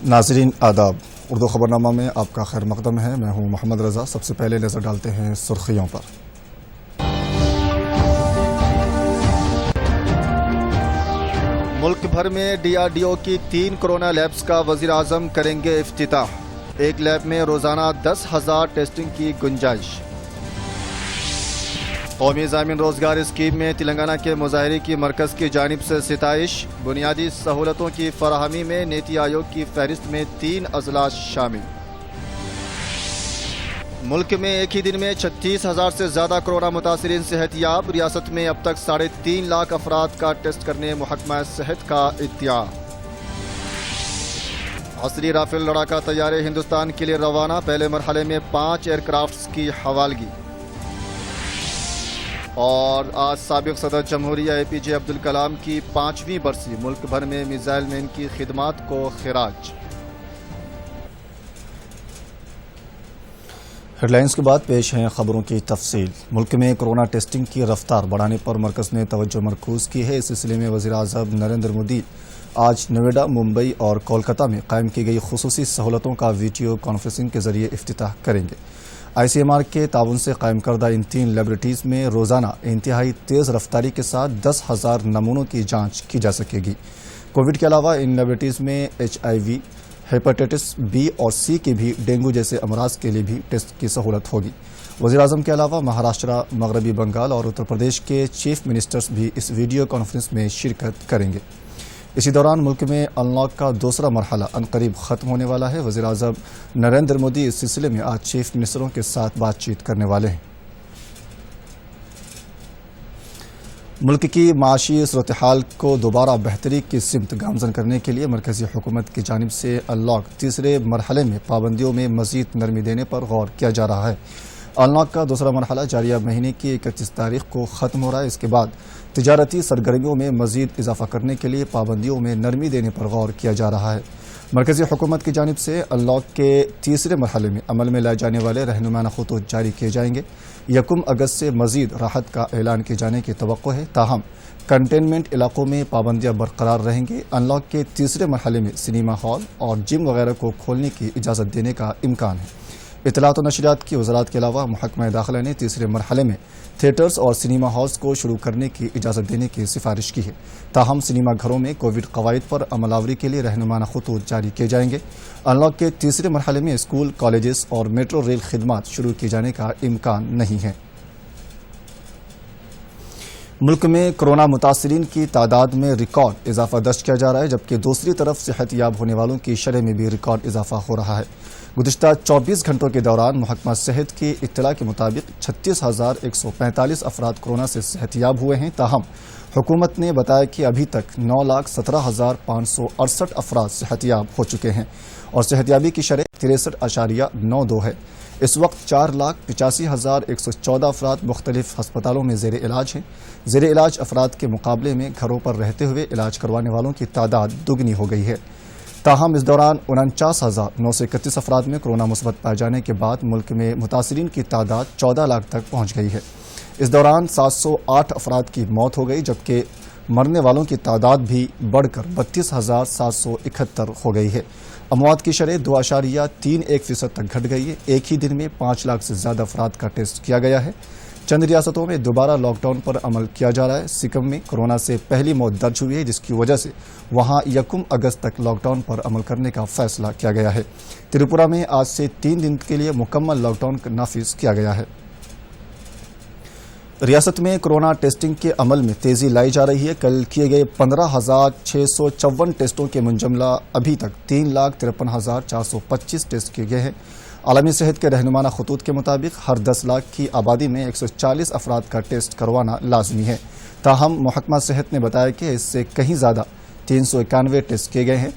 नाज़रीन आदाब, उर्दू खबरनामा में आपका खैर मकदम है। मैं हूं मोहम्मद रज़ा। सबसे पहले नज़र डालते हैं सुर्खियों पर। मुल्क भर में DRDO की 3 कोरोना लैब्स का वज़ीर आज़म करेंगे इफ्तिताह। एक लैब में रोज़ाना 10,000 टेस्टिंग की गुंजाइश। कौमी ज़ामिन रोज़गार स्कीम में तेलंगाना के मुजाहिरे की मरकज़ की जानिब से सिताइश। बुनियादी सहूलतों की फराहमी में नीति आयोग की फहरिस्त में 3 अजला शामिल। मुल्क में एक ही दिन में 36,000 से ज़्यादा कोरोना मुतासिरीन सेहतियाब। रियासत में अब तक 3.5 लाख अफराद का टेस्ट करने महकमा सेहत का इत्तिया। असली राफेल लड़ाका तैयारे हिंदुस्तान के लिए रवाना। पहले मरहले में 5 एयरक्राफ्ट्स की हवालगी। और आज साबिक सदर जमहूरिया APJ अब्दुल कलाम की 5वीं बरसी। मुल्क भर में मिसाइल मैन की खिदमात को खिराज। हेडलाइंस के बाद पेश हैं खबरों की तफसील। मुल्क में कोरोना टेस्टिंग की रफ्तार बढ़ाने पर मरकज़ ने तवज्जो मरकूज़ की है। इस सिलसिले में वज़ीर आज़म नरेंद्र मोदी आज नोएडा, मुंबई और कोलकाता में कायम की गई खुसूसी सहूलतों का वीडियो कॉन्फ्रेंसिंग के जरिए इफ्तिताह करेंगे। ICMR के ताउन से कायम करदा इन 3 लेबोरेटरीज़ में रोज़ाना इंतहाई तेज़ रफ्तारी के साथ 10,000 नमूनों की जांच की जा सकेगी। कोविड के अलावा इन लेबोरेटरीज़ में HIV, हेपेटाइटिस B और C के भी डेंगू जैसे अमराज के लिए भी टेस्ट की सहूलत होगी। वज़ीर आज़म के अलावा महाराष्ट्र, मगरबी बंगाल और उत्तर प्रदेश के चीफ मिनिस्टर्स भी इस वीडियो कॉन्फ्रेंस में शिरकत करेंगे। इसी दौरान मुल्क में अनलॉक का दूसरा मरहला अनकरीब ख़त्म होने वाला है। वज़ीर आज़म नरेंद्र मोदी इस सिलसिले में आज चीफ मिनिस्टरों के साथ बातचीत करने वाले हैं। मुल्क की माशी सूरत हाल को दोबारा बेहतरी की सिमत गामजन करने के लिए मरकज़ी हुकूमत की जानिब से अनलॉक तीसरे मरहले में पाबंदियों में मज़ीद नरमी देने पर गौर किया जा रहा है। अनलॉक का दूसरा मरहला जारिया महीने की 31 तारीख को ख़त्म हो रहा है। इसके बाद तिजारती सरगर्मियों में मज़ीद इजाफा करने के लिए पाबंदियों में नरमी देने पर गौर किया जा रहा है। मरकज़ी हुकूमत की जानिब से अनलॉक के तीसरे मरहले में अमल में लाए जाने वाले रहनुमाना खतूत जारी किए जाएंगे। 1 अगस्त से मज़ीद राहत का ऐलान किए जाने की तवक्को है। ताहम कंटेनमेंट इलाकों में पाबंदियाँ बरकरार रहेंगी। अनलॉक के तीसरे मरहले में सिनेमा हॉल और जिम वगैरह को खोलने की इजाज़त देने का इम्कान है। इत्तलात और नशरियात की वज़ारत के अलावा महकमा दाखिला ने तीसरे मरहले में थिएटर्स और सिनेमा हॉल्स को शुरू करने की इजाज़त देने की सिफारिश की है। ताहम सिनेमा घरों में कोविड कवायद पर अमलावरी के लिए रहनुमाना खतूत जारी किए जाएंगे। अनलॉक के तीसरे मरहले में स्कूल, कॉलेजेस और मेट्रो रेल खिदमात शुरू किए जाने का इम्कान नहीं है। मुल्क में कोरोना मुतासिरीन की तादाद में रिकॉर्ड इजाफा दर्ज किया जा रहा है, जबकि दूसरी तरफ सेहतयाब होने वालों की शरह में भी रिकॉर्ड इजाफा हो रहा है। गुज़िश्ता 24 घंटों के दौरान महकमा सेहत की इत्तला के मुताबिक 36,145 अफराद कोरोना से सेहतयाब हुए हैं। ताहम हुकूमत ने बताया कि अभी तक 9,17,568 अफराद सेहतयाब हो चुके हैं और सेहतयाबी की शरह 63.92 है। इस वक्त 4,85,114 अफराद मुख्तलिफ हस्पतालों में ज़ेर इलाज हैं। ज़ेर इलाज अफराद के मुकाबले में घरों पर रहते हुए इलाज करवाने वालों की तादाद दुगनी हो गई है। ताहम इस दौरान 49,931 अफराद में कोरोना मुस्बत पाए जाने के बाद मुल्क में मुतासिरीन की तादाद 14 लाख तक पहुँच गई है। इस दौरान 708 अफराद की मौत हो गई, जबकि मरने वालों की तादाद भी बढ़कर 32,771 हो गई है। अमवात की शरह 2.31% तक घट गई है। एक ही दिन में 5 लाख से ज़्यादा अफराद का टेस्ट किया गया है। चंद रियासतों में दोबारा लॉकडाउन पर अमल किया जा रहा है। सिक्किम में कोरोना से पहली मौत दर्ज हुई है, जिसकी वजह से वहां 1 अगस्त तक लॉकडाउन पर अमल करने का फैसला किया गया है। त्रिपुरा में आज से 3 दिन के लिए मुकम्मल लॉकडाउन नाफिज किया गया है। रियासत में कोरोना टेस्टिंग के अमल में तेज़ी लाई जा रही है। कल किए गए 15,654 टेस्टों के मुंजमला अभी तक 3,53,425 टेस्ट किए गए हैं। आलमी सेहत के रहनुमाना खतूत के मुताबिक हर 10 लाख की आबादी में 140 अफराद का टेस्ट करवाना लाजमी है। ताहम महकमा सेहत ने बताया कि इससे कहीं ज़्यादा 391 टेस्ट किए गए हैं।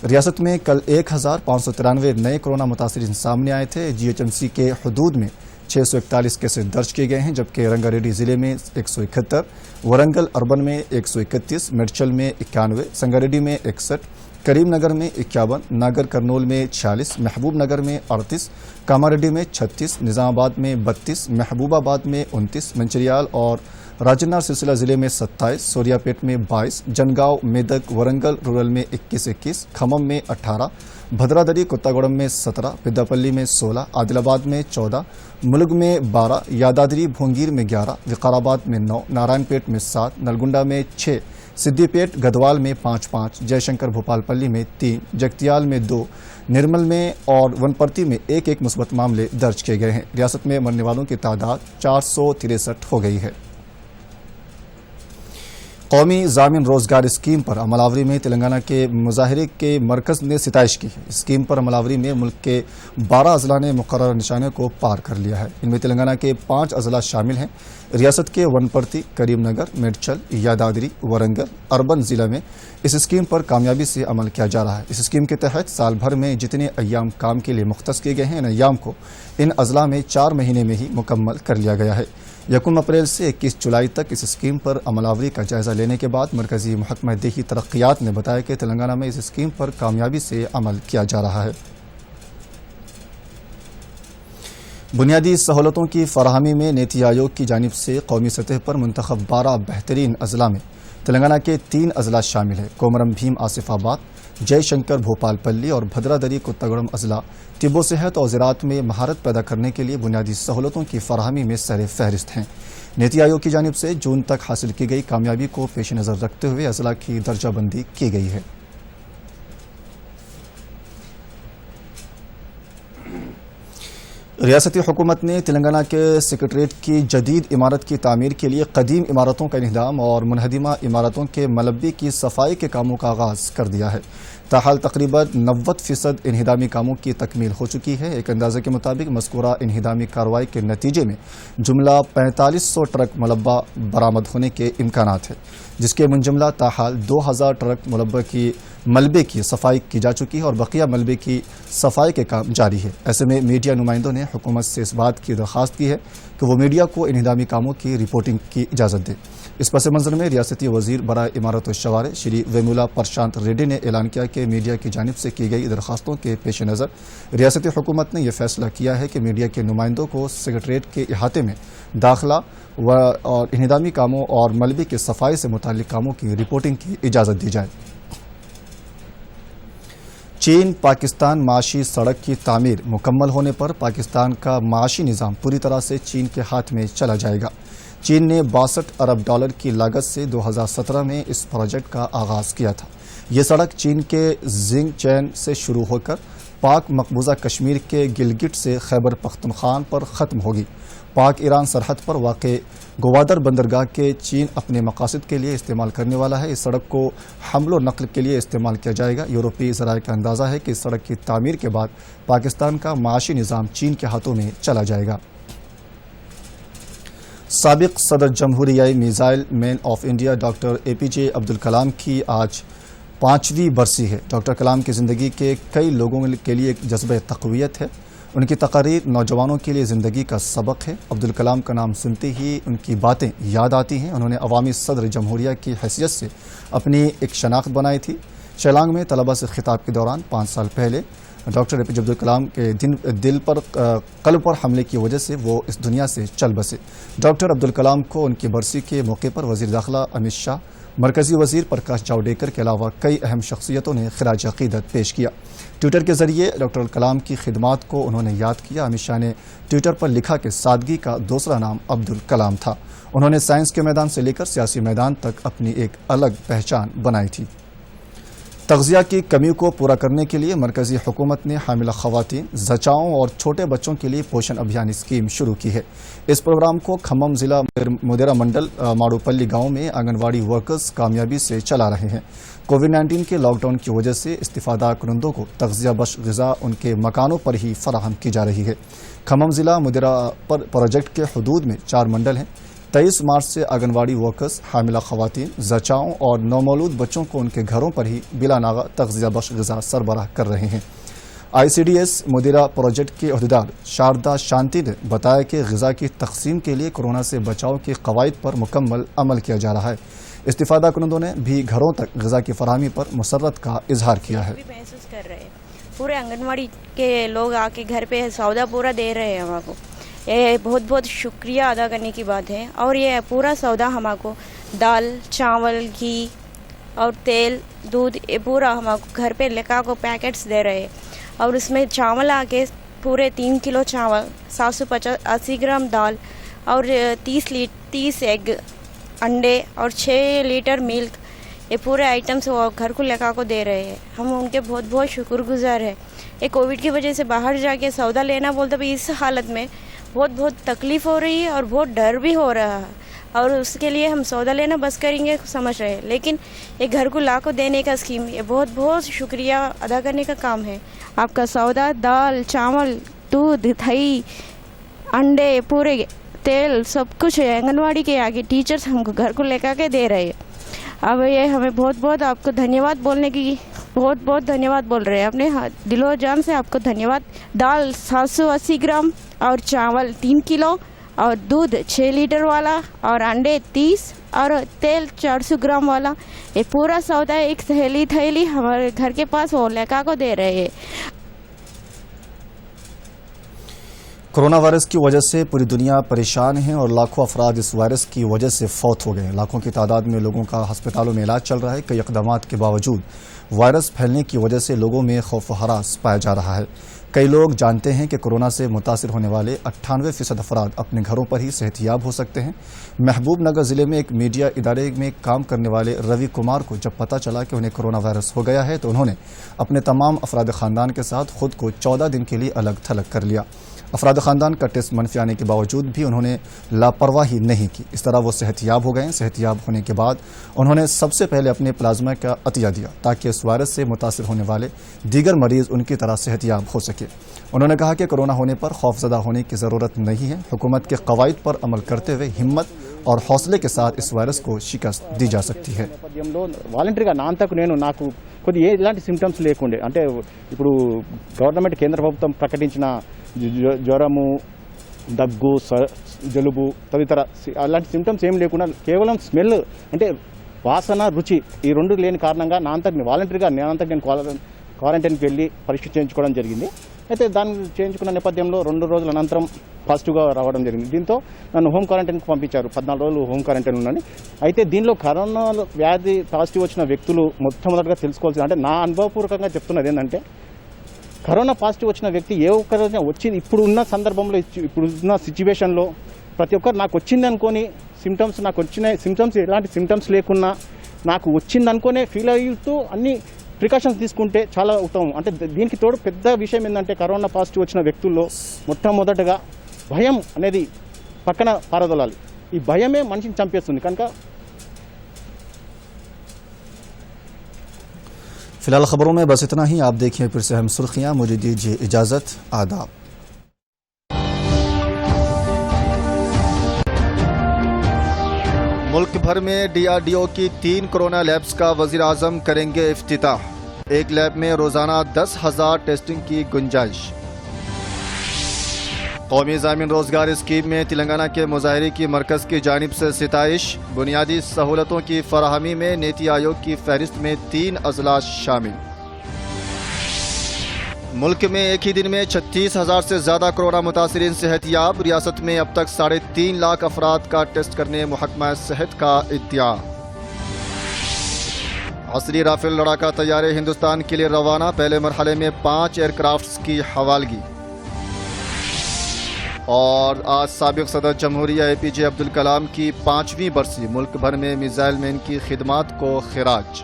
रियासत में कल 1,593 नए कोरोना मुतासिरीन सामने आए थे। GHMC के हदूद में 641 केसेस दर्ज किए गए हैं, जबकि रंगारेड्डी ज़िले में 171, वरंगल अर्बन में 131, मेडचल में 91, संगारेड्डी में 61, करीमनगर में 51, नागर करनूल में 46, महबूब नगर में 38, कामारेड्डी में 36, निज़ामाबाद में 32, महबूबाबाद में 29, मंचिरियाल और राजन्ना सिलसिला जिले में 27, सोरियापेट में 22, जनगांव, मेदक, वरंगल रूरल में 21-21, खम्मम में 18, भद्रादरी कोत्तागुड़म में 17, पेद्दापल्ली में 16, आदिलाबाद में 14, मुलुग में 12, यादाद्री भोंगीर में 11, विकाराबाद में 9, नारायणपेट में 7, नलगुंडा में 6, सिद्दीपेट गढ़वाल में 5-5, जयशंकर भोपालपल्ली में 3, जगतियाल में 2, निर्मल में और वनपर्ती में 1-1 मुस्बत मामले दर्ज किए गए हैं। रियासत में मरने वालों की तादाद 463 हो गई है। कौमी ज़ामिन रोजगार स्कीम पर अमलावरी में तेलंगाना के मुजाहरे के मरकज ने सिताइश की है। स्कीम पर अमलावरी में मुल्क के 12 अजला ने मुकर्रर निशाने को पार कर लिया है। इनमें तेलंगाना के 5 अजला शामिल हैं। रियासत के वनपर्ती, करीमनगर, मेडचल, यादाद्री, वरंगल, अर्बन जिला में इस स्कीम पर कामयाबी से अमल किया जा रहा है। इस स्कीम के तहत साल भर में जितने अय्याम काम के लिए मुख्तस किए गए हैं, इन अय्याम को इन अजला में 4 महीने में ही मुकम्मल कर लिया गया है। 1 अप्रैल से 21 जुलाई तक इस स्कीम पर अमलावरी का जायजा लेने के बाद मरकजी महकमा देही तरक्यात ने बताया कि तेलंगाना में इस स्कीम पर कामयाबी से अमल किया जा रहा है। बुनियादी सहूलतों की फराहमी में नीति आयोग की जानिब से कौमी सतह पर मुंतखब 12 बेहतरीन अजला में तेलंगाना के 3 अजला शामिल है। कोमरम भीम आसिफाबाद, जयशंकर भोपालपल्ली और भद्रादरी कोत्तागुड़म अजला तिब्बो सेहत और ज़राअत में महारत पैदा करने के लिए बुनियादी सहूलतों की फराहमी में सर फहरिस्त हैं। नीति आयोग की जानिब से जून तक हासिल की गई कामयाबी को पेश नज़र रखते हुए अजला की दर्जाबंदी की गई है। रियासती हुकूमत ने तेलंगाना के सेक्रेटरीट की जदीद इमारत की तामीर के लिए कदीम इमारतों का इंहदाम और मुनहदिमा इमारतों के मलबे की सफाई के कामों का आगाज़ कर दिया है। ताहाल तकरीबन 90% इन्हिदामी कामों की तकमील हो चुकी है। एक अंदाजे के मुताबिक मज़कूरा इन्हिदामी कार्रवाई के नतीजे में जुमला 4500 ट्रक मलबा बरामद होने के इम्कानात है, जिसके मुंजमला ताहाल 2000 ट्रक मलबे की सफाई की जा चुकी है और बकिया मलबे की सफाई के काम जारी है। ऐसे में मीडिया नुमाइंदों ने हुकूमत से इस बात की दरख्वास्त की है कि वो मीडिया को इन्हिदामी कामों की रिपोर्टिंग की इजाज़त दे। इस पस मंज़र में रियासती वज़ीर बराए इमारत व शवारे श्री वेमुला प्रशांत रेड्डी ने ऐलान किया कि मीडिया की जानिब से की गई दरख्वास्तों के पेश नज़र रियासती हुकूमत ने यह फैसला किया है कि मीडिया के नुमाइंदों को सेक्रेटरीट के अहाते में दाखिला और इन्हिदामी कामों और मलबे की सफाई से मुताल्लिक़ कामों की रिपोर्टिंग की इजाज़त दी जाए। चीन पाकिस्तान माशी सड़क की तामीर मुकम्मल होने पर पाकिस्तान का माशी निज़ाम पूरी तरह से चीन के हाथ में चला जाएगा। चीन ने 62 अरब डॉलर की लागत से 2017 में इस प्रोजेक्ट का आगाज़ किया था। ये सड़क चीन के जिंगचैन से शुरू होकर पाक मकबूजा कश्मीर के गिलगिट से खैबर पख्तूनख्वा पर ख़त्म होगी। पाक ईरान सरहद पर वाक़े ग्वादर बंदरगाह के चीन अपने मकासद के लिए इस्तेमाल करने वाला है। इस सड़क को हमलो नकल के लिए इस्तेमाल किया जाएगा। यूरोपीय ज़राए का अंदाज़ा है कि इस सड़क की तामीर के बाद पाकिस्तान का माशी निज़ाम चीन के हाथों में चला जाएगा। साबिक सदर जमहूरियाई missile man of India doctor APJ Abdul Kalam की आज 5वीं बरसी है। डॉक्टर कलाम की ज़िंदगी के कई लोगों के लिए एक जज्बे तक़वियत है। उनकी तकारीर नौजवानों के लिए ज़िंदगी का सबक है। अब्दुल कलाम का नाम सुनते ही उनकी बातें याद आती हैं। उन्होंने अवामी सदर जमहूरिया की हैसियत से अपनी एक शनाख्त बनाई थी। शिलांग में तलबा से खिताब के दौरान 5 साल पहले डॉक्टर APJ अब्दुल कलाम के कल्ब पर हमले की वजह से वो इस दुनिया से चल बसे। डॉक्टर अब्दुल कलाम को उनकी बरसी के मौके पर वज़ीर दाखिला अमित शाह, मरकज़ी वज़ीर प्रकाश जावड़ेकर के अलावा कई अहम शख्सियतों ने खिराज अक़ीदत पेश किया। ट्विटर के ज़रिए डॉक्टर कलाम की खिदमात को उन्होंने याद किया। अमित शाह ने ट्विटर पर लिखा कि सादगी का दूसरा नाम अब्दुल कलाम था। उन्होंने साइंस के मैदान से लेकर सियासी मैदान तक अपनी एक अलग पहचान बनाई थी। तग़ज़िया की कमी को पूरा करने के लिए मरकज़ी हुकूमत ने हामिला ख़वातीन, ज़चाओं और छोटे बच्चों के लिए पोषण अभियान स्कीम शुरू की है। इस प्रोग्राम को खम्मम ज़िला मुदेरा मंडल माड़ूपल्ली गाँव में आंगनवाड़ी वर्कर्स कामयाबी से चला रहे हैं। कोविड-19 के लॉकडाउन की वजह से इस्तिफ़ादा करंदों को तग़ज़िया बख्श ग़िज़ा उनके मकानों पर ही फराहम की जा रही है। खम्मम ज़िला मुदेरा पर प्रोजेक्ट के हदूद में 4 मंडल हैं। 23 मार्च से आंगनवाड़ी वर्कर्स हामिला ख़वातीन, ज़चाओं और नौमौलूद बच्चों को उनके घरों पर ही बिला नागा तग़ज़िया बख्श ग़िज़ा सरबराह कर रहे हैं। ICDS मुदीरा प्रोजेक्ट के अहदेदार शारदा शांति ने बताया कि ग़िज़ा की तक़सीम के लिए कोरोना से बचाव के क़वाइद पर मुकम्मल अमल किया जा रहा है। इस्तिफ़ादा करंदों ने भी घरों तक ग़िज़ा की फराहमी पर मुसर्रत का इजहार किया है। महसूस कर रहे हैं, पूरे आंगनवाड़ी के लोग आके घर पे सौदा पूरा दे रहे हैं हमको। ये बहुत बहुत शुक्रिया अदा करने की बात है। और ये पूरा सौदा हमको दाल, चावल, घी और तेल, दूध, ये पूरा हमको घर पे लेकर को पैकेट्स दे रहे हैं। और उसमें चावल आके पूरे 3 किलो चावल, 780 ग्राम दाल और 30 एग, अंडे और 6 लीटर मिल्क, ये पूरे आइटम्स वो घर को लेकर को दे रहे हैं। हम उनके बहुत बहुत शुक्रगुजार हैं। ये कोविड की वजह से बाहर जाके सौदा लेना बोलते भी इस हालत में बहुत तकलीफ़ हो रही है और बहुत डर भी हो रहा है। और उसके लिए हम सौदा लेना बस करेंगे समझ रहे हैं, लेकिन ये घर को ला को देने का स्कीम, ये बहुत बहुत शुक्रिया अदा करने का काम है। आपका सौदा, दाल, चावल, दूध, दही, अंडे, पूरे तेल, सब कुछ आंगनवाड़ी के आगे टीचर्स हमको घर को लेकर के दे रहे हैं। अब ये हमें बहुत बहुत आपको धन्यवाद बोलने की बहुत धन्यवाद बोल रहे हैं। अपने दिलो जान से आपको धन्यवाद। दाल 780 ग्राम और चावल 3 किलो और दूध 6 लीटर वाला और अंडे 30 और तेल 400 ग्राम वाला, ये पूरा सौदा एक थैली हमारे घर के पास वो लेका को दे रहे हैं। कोरोना वायरस की वजह से पूरी दुनिया परेशान है और लाखों अफराद इस वायरस की वजह से फौत हो गए। लाखों की तादाद में लोगों का अस्पतालों में इलाज चल रहा है। कई इक़दामात के बावजूद वायरस फैलने की वजह से लोगों में खौफ व हरास पाया जा रहा है। कई लोग जानते हैं कि कोरोना से मुतासिर होने वाले 98% अफराद अपने घरों पर ही सेहतियाब हो सकते हैं। महबूब नगर ज़िले में एक मीडिया इदारे में काम करने वाले रवि कुमार को जब पता चला कि उन्हें कोरोना वायरस हो गया है तो उन्होंने अपने तमाम अफराद ख़ानदान के साथ खुद को 14 दिन के लिए अलग थलग कर लिया। अफराद ख़ानदान का टेस्ट मनफी आने के बावजूद भी उन्होंने लापरवाही नहीं की। इस तरह वो सेहतियाब हो गए। सेहतियाब होने के बाद उन्होंने सबसे पहले अपने प्लाज्मा का अतिया दिया ताकि इस वायरस से मुतासिर होने वाले दीगर मरीज़ उनकी तरह सेहतियाब हो सके। उन्होंने कहा कि कोरोना होने पर खौफजदा होने की ज़रूरत नहीं है। हुकूमत के कवायद पर अमल करते हुए हिम्मत और हौसले के साथ इस वायरस को शिकस्त दी जा सकती है। వాలంటరీగా నా అంతకు నేను నాకు కొద్దిగా ఎలాంటి సింప్టమ్స్ లేకుండే, అంటే ఇప్పుడు గవర్నమెంట్ కేంద్ర ప్రభుత్వం ప్రకటించిన జ్వరము, దగ్గు, జలుబు తదితర అలాంటి సింప్టమ్స్ ఏం లేకుండా కేవలం స్మెల్ అంటే వాసన, రుచి ఈ రెండు లేని కారణంగా నా అంతకు వాలంటరీగా నేను క్వారంటైన్కి వెళ్ళి పరీక్ష చేయించుకోవడం జరిగింది. అయితే దాన్ని చేయించుకున్న నేపథ్యంలో 2 రోజుల అనంతరం పాజిటివ్గా రావడం జరిగింది. దీంతో నన్ను హోమ్ క్వారంటైన్కి పంపించారు. 14 రోజులు హోమ్ క్వారంటైన్ ఉన్నాను. అయితే దీనిలో కరోనా వ్యాధి పాజిటివ్ వచ్చిన వ్యక్తులు మొట్టమొదటిగా తెలుసుకోవాల్సింది, అంటే నా అనుభవపూర్వకంగా చెప్తున్నది ఏంటంటే, కరోనా పాజిటివ్ వచ్చిన వ్యక్తి ఏ ఒక్కరైనా వచ్చింది ఇప్పుడున్న సందర్భంలో, ఇప్పుడున్న సిచ్యువేషన్లో ప్రతి ఒక్కరు నాకు వచ్చింది అనుకొని నాకు వచ్చినాయి సింప్టమ్స్ ఎలాంటి సింప్టమ్స్ లేకున్నా నాకు వచ్చింది అనుకునే ఫీల్ అవుతూ అన్ని ప్రికాషన్స్ తీసుకుంటే చాలా ఉత్తమం. అంటే దీనికి తోడు పెద్ద విషయం ఏంటంటే, కరోనా పాజిటివ్ వచ్చిన వ్యక్తుల్లో మొట్టమొదటగా భయం అనేది పక్కన పారదోలాలి. ఈ భయమే మనిషిని చంపేస్తుంది కనుక. फिलहाल खबरों में बस इतना ही। आप देखिए फिर से हम सुर्खियां। मुझे दीजिए इजाजत। आदाब। मुल्क भर में DRDO की 3 कोरोना लैब्स का वज़ीर आज़म करेंगे इफ्तिताह। एक लैब में रोजाना 10,000 टेस्टिंग की गुंजाइश। कौमी ज़ामिन रोजगार स्कीम में तेलंगाना के मुजाहिरे की मरकज़ की जानिब से सिताइश। बुनियादी सहूलतों की फराहमी में नीति आयोग की फहरिस्त में 3 अजला शामिल। मुल्क में एक ही दिन में 36,000 से ज्यादा कोरोना मुतासिरीन सेहतियाब। रियासत में अब तक 3.5 लाख अफराद का टेस्ट करने महकमा सेहत का इत्तिया। असली राफेल लड़ाका तैयारे हिंदुस्तान के लिए रवाना। पहले मरहले में 5 एयरक्राफ्ट्स की हवालगी। और आज साबिक सदर जमहूरिया APJ अब्दुल कलाम की 5वीं बरसी। मुल्क भर में मिसाइल मैन की खिदमात को खिराज।